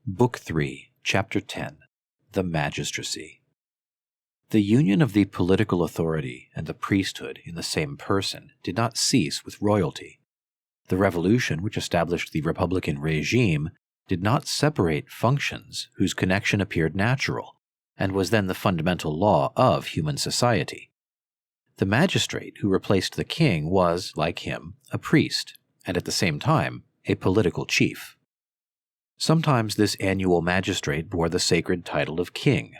Book 3, Chapter 10, The Magistracy. The union of the political authority and the priesthood in the same person did not cease with royalty. The revolution which established the republican regime did not separate functions whose connection appeared natural, and was then the fundamental law of human society. The magistrate who replaced the king was, like him, a priest, and at the same time, a political chief. Sometimes this annual magistrate bore the sacred title of king.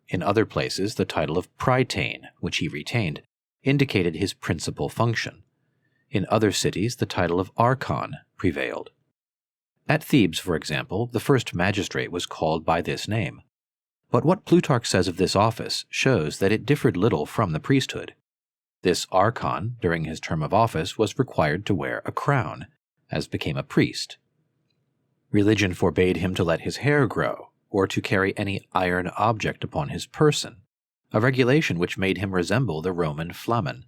In other places, the title of prytain, which he retained, indicated his principal function. In other cities, the title of archon prevailed. At Thebes, for example, the first magistrate was called by this name. But what Plutarch says of this office shows that it differed little from the priesthood. This archon, during his term of office, was required to wear a crown, as became a priest. Religion forbade him to let his hair grow, or to carry any iron object upon his person, a regulation which made him resemble the Roman flamen.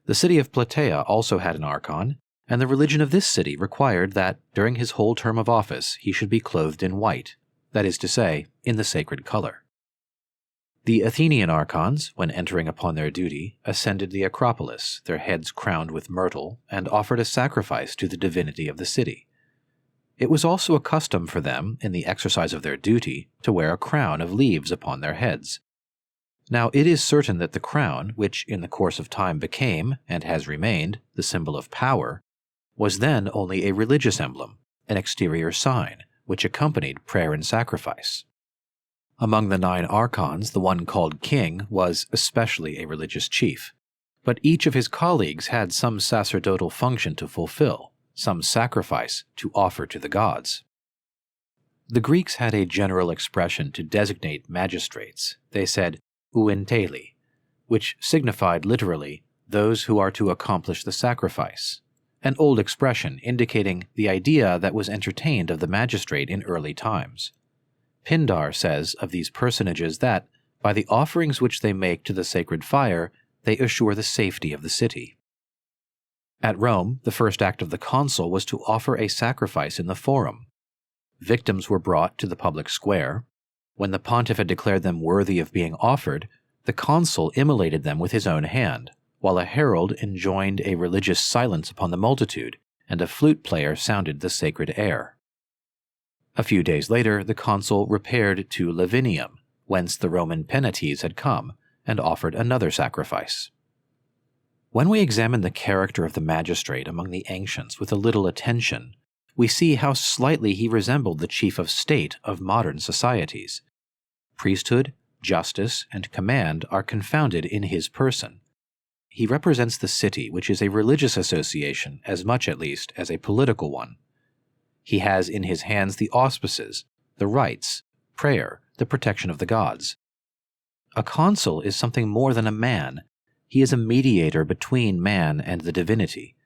The city of Plataea also had an archon, and the religion of this city required that, during his whole term of office, he should be clothed in white, that is to say, in the sacred color. The Athenian archons, when entering upon their duty, ascended the Acropolis, their heads crowned with myrtle, and offered a sacrifice to the divinity of the city. It was also a custom for them, in the exercise of their duty, to wear a crown of leaves upon their heads. Now it is certain that the crown, which in the course of time became, and has remained, the symbol of power, was then only a religious emblem, an exterior sign, which accompanied prayer and sacrifice. Among the 9 archons, the one called king was especially a religious chief, but each of his colleagues had some sacerdotal function to fulfill, some sacrifice to offer to the gods. The Greeks had a general expression to designate magistrates. They said ouenteli, which signified literally those who are to accomplish the sacrifice, an old expression indicating the idea that was entertained of the magistrate in early times. Pindar says of these personages that, by the offerings which they make to the sacred fire, they assure the safety of the city. At Rome, the first act of the consul was to offer a sacrifice in the forum. Victims were brought to the public square. When the pontiff had declared them worthy of being offered, the consul immolated them with his own hand, while a herald enjoined a religious silence upon the multitude, and a flute player sounded the sacred air. A few days later, the consul repaired to Lavinium, whence the Roman Penates had come, and offered another sacrifice. When we examine the character of the magistrate among the ancients with a little attention, we see how slightly he resembled the chief of state of modern societies. Priesthood, justice, and command are confounded in his person. He represents the city, which is a religious association as much, at least, as a political one. He has in his hands the auspices, the rites, prayer, the protection of the gods. A consul is something more than a man. He is a mediator between man and the divinity.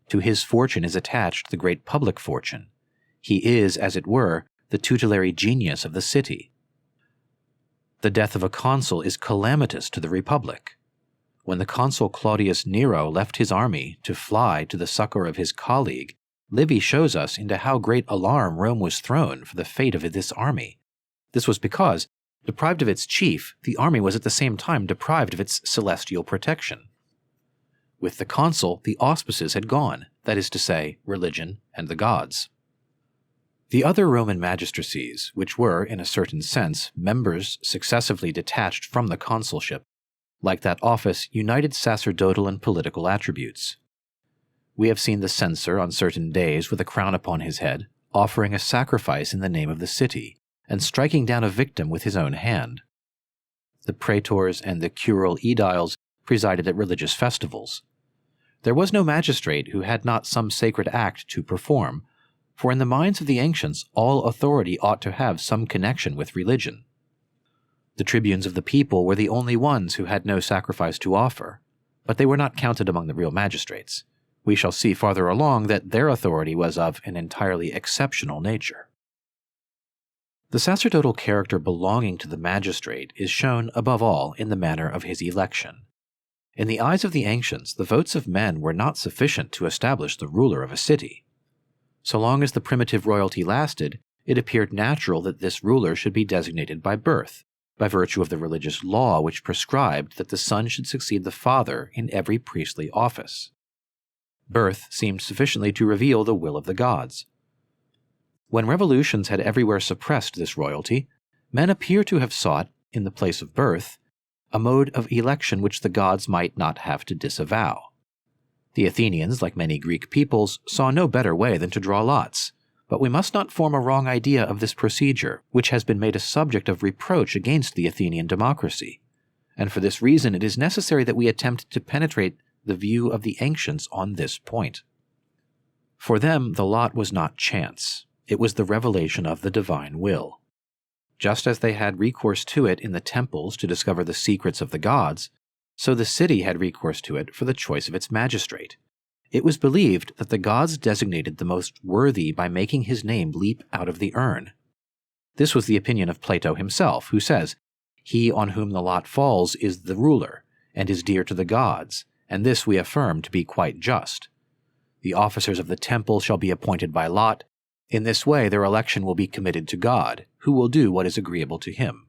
To his fortune is attached the great public fortune. He is, as it were, the tutelary genius of the city. The death of a consul is calamitous to the republic. When the consul Claudius Nero left his army to fly to the succor of his colleague, Livy shows us into how great alarm Rome was thrown for the fate of this army. This was because, deprived of its chief, the army was at the same time deprived of its celestial protection. With the consul, the auspices had gone, that is to say, religion and the gods. The other Roman magistracies, which were, in a certain sense, members successively detached from the consulship, like that office, united sacerdotal and political attributes. We have seen the censor on certain days with a crown upon his head, offering a sacrifice in the name of the city, and striking down a victim with his own hand. The praetors and the curule aediles presided at religious festivals. There was no magistrate who had not some sacred act to perform, for in the minds of the ancients all authority ought to have some connection with religion. The tribunes of the people were the only ones who had no sacrifice to offer, but they were not counted among the real magistrates. We shall see farther along that their authority was of an entirely exceptional nature. The sacerdotal character belonging to the magistrate is shown, above all, in the manner of his election. In the eyes of the ancients, the votes of men were not sufficient to establish the ruler of a city. So long as the primitive royalty lasted, it appeared natural that this ruler should be designated by birth, by virtue of the religious law which prescribed that the son should succeed the father in every priestly office. Birth seemed sufficiently to reveal the will of the gods. When revolutions had everywhere suppressed this royalty, men appear to have sought, in the place of birth, a mode of election which the gods might not have to disavow. The Athenians, like many Greek peoples, saw no better way than to draw lots, but we must not form a wrong idea of this procedure, which has been made a subject of reproach against the Athenian democracy, and for this reason it is necessary that we attempt to penetrate the view of the ancients on this point. For them, the lot was not chance, it was the revelation of the divine will. Just as they had recourse to it in the temples to discover the secrets of the gods, so the city had recourse to it for the choice of its magistrate. It was believed that the gods designated the most worthy by making his name leap out of the urn. This was the opinion of Plato himself, who says, "He on whom the lot falls is the ruler, and is dear to the gods, and this we affirm to be quite just. The officers of the temple shall be appointed by lot. In this way their election will be committed to God, who will do what is agreeable to him."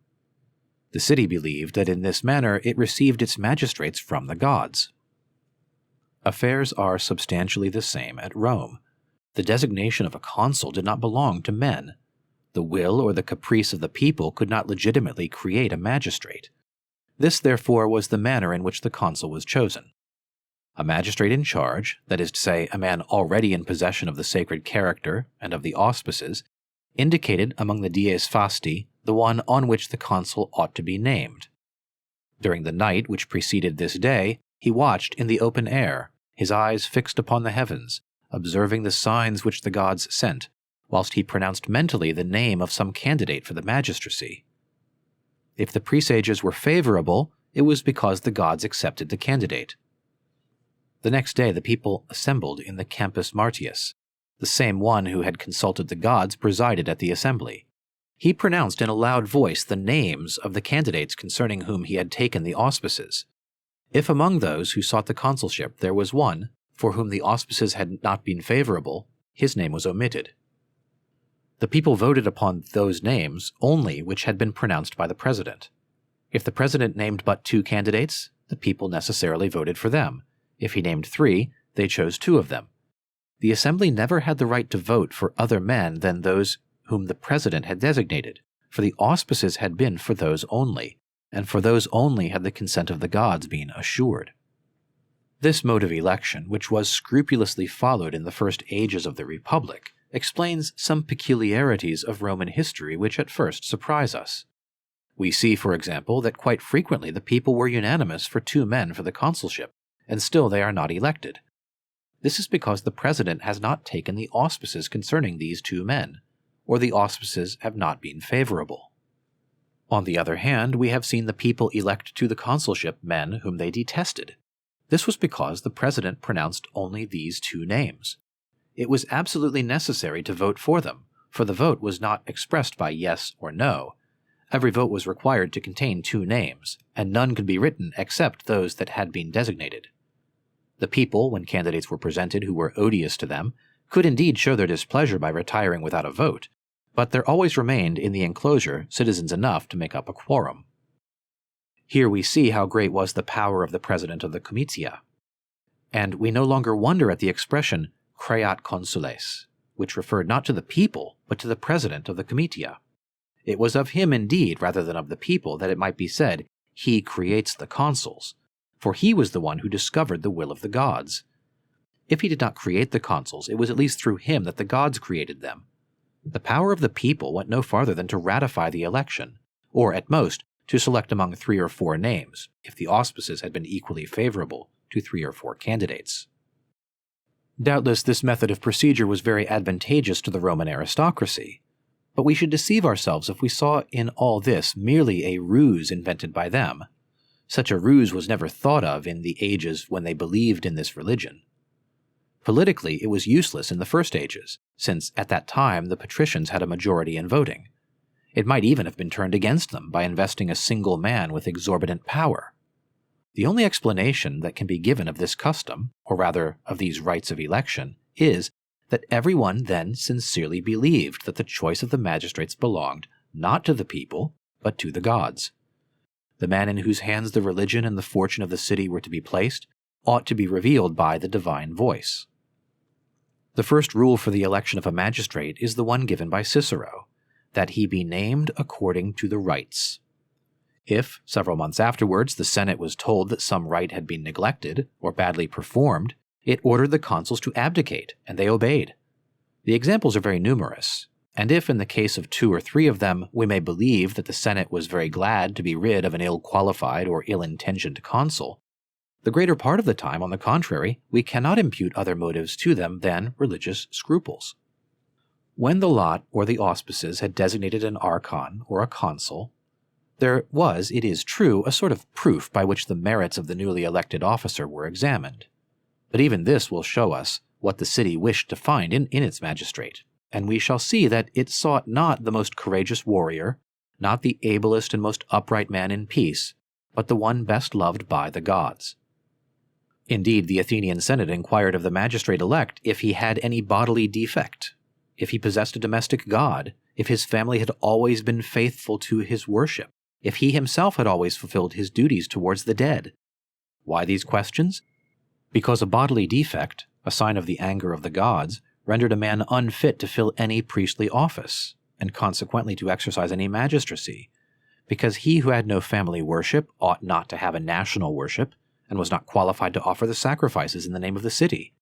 The city believed that in this manner it received its magistrates from the gods. Affairs are substantially the same at Rome. The designation of a consul did not belong to men. The will or the caprice of the people could not legitimately create a magistrate. This, therefore, was the manner in which the consul was chosen. A magistrate in charge, that is to say, a man already in possession of the sacred character and of the auspices, indicated among the dies fasti the one on which the consul ought to be named. During the night which preceded this day, he watched in the open air, his eyes fixed upon the heavens, observing the signs which the gods sent, whilst he pronounced mentally the name of some candidate for the magistracy. If the presages were favorable, it was because the gods accepted the candidate. The next day the people assembled in the Campus Martius. The same one who had consulted the gods presided at the assembly. He pronounced in a loud voice the names of the candidates concerning whom he had taken the auspices. If among those who sought the consulship there was one for whom the auspices had not been favorable, his name was omitted. The people voted upon those names only which had been pronounced by the president. If the president named but 2 candidates, the people necessarily voted for them. If he named 3, they chose 2 of them. The assembly never had the right to vote for other men than those whom the president had designated, for the auspices had been for those only, and for those only had the consent of the gods been assured. This mode of election, which was scrupulously followed in the first ages of the Republic, explains some peculiarities of Roman history which at first surprise us. We see, for example, that quite frequently the people were unanimous for 2 men for the consulship, and still they are not elected. This is because the president has not taken the auspices concerning these 2 men, or the auspices have not been favorable. On the other hand, we have seen the people elect to the consulship men whom they detested. This was because the president pronounced only these 2 names. It was absolutely necessary to vote for them, for the vote was not expressed by yes or no. Every vote was required to contain 2 names, and none could be written except those that had been designated. The people, when candidates were presented who were odious to them, could indeed show their displeasure by retiring without a vote, but there always remained in the enclosure citizens enough to make up a quorum. Here we see how great was the power of the president of the comitia, and we no longer wonder at the expression creat consules, which referred not to the people, but to the president of the comitia. It was of him indeed, rather than of the people, that it might be said, he creates the consuls, for he was the one who discovered the will of the gods. If he did not create the consuls, it was at least through him that the gods created them. The power of the people went no farther than to ratify the election, or, at most, to select among 3 or 4 names, if the auspices had been equally favorable to 3 or 4 candidates. Doubtless this method of procedure was very advantageous to the Roman aristocracy, but we should deceive ourselves if we saw in all this merely a ruse invented by them. Such a ruse was never thought of in the ages when they believed in this religion. Politically, it was useless in the first ages, since at that time the patricians had a majority in voting. It might even have been turned against them by investing a single man with exorbitant power. The only explanation that can be given of this custom, or rather of these rites of election, is that everyone then sincerely believed that the choice of the magistrates belonged not to the people, but to the gods. The man in whose hands the religion and the fortune of the city were to be placed ought to be revealed by the divine voice. The first rule for the election of a magistrate is the one given by Cicero, that he be named according to the rites. If, several months afterwards, the Senate was told that some rite had been neglected or badly performed, it ordered the consuls to abdicate, and they obeyed. The examples are very numerous, and if in the case of 2 or 3 of them we may believe that the Senate was very glad to be rid of an ill-qualified or ill-intentioned consul, the greater part of the time, on the contrary, we cannot impute other motives to them than religious scruples. When the lot or the auspices had designated an archon or a consul, there was, it is true, a sort of proof by which the merits of the newly elected officer were examined. But even this will show us what the city wished to find in its magistrate, and we shall see that it sought not the most courageous warrior, not the ablest and most upright man in peace, but the one best loved by the gods. Indeed, the Athenian Senate inquired of the magistrate-elect if he had any bodily defect, if he possessed a domestic god, if his family had always been faithful to his worship, if he himself had always fulfilled his duties towards the dead. Why these questions? Because a bodily defect, a sign of the anger of the gods, rendered a man unfit to fill any priestly office, and consequently to exercise any magistracy, because he who had no family worship ought not to have a national worship, and was not qualified to offer the sacrifices in the name of the city.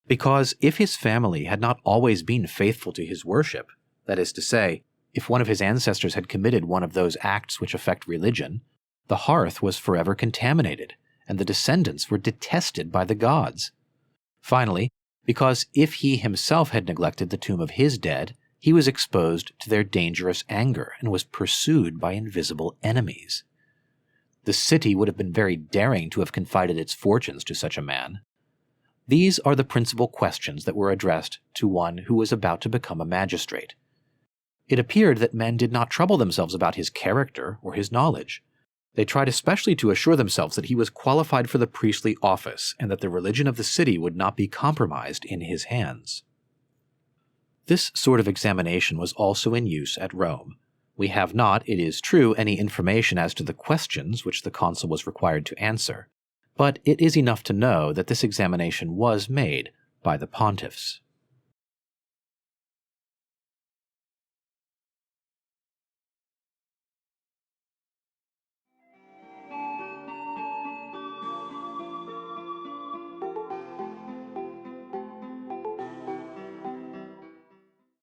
Because if his family had not always been faithful to his worship, that is to say, if one of his ancestors had committed one of those acts which affect religion, the hearth was forever contaminated, and the descendants were detested by the gods. Finally, because if he himself had neglected the tomb of his dead, he was exposed to their dangerous anger and was pursued by invisible enemies. The city would have been very daring to have confided its fortunes to such a man. These are the principal questions that were addressed to one who was about to become a magistrate. It appeared that men did not trouble themselves about his character or his knowledge. They tried especially to assure themselves that he was qualified for the priestly office and that the religion of the city would not be compromised in his hands. This sort of examination was also in use at Rome. We have not, it is true, any information as to the questions which the consul was required to answer, but it is enough to know that this examination was made by the pontiffs.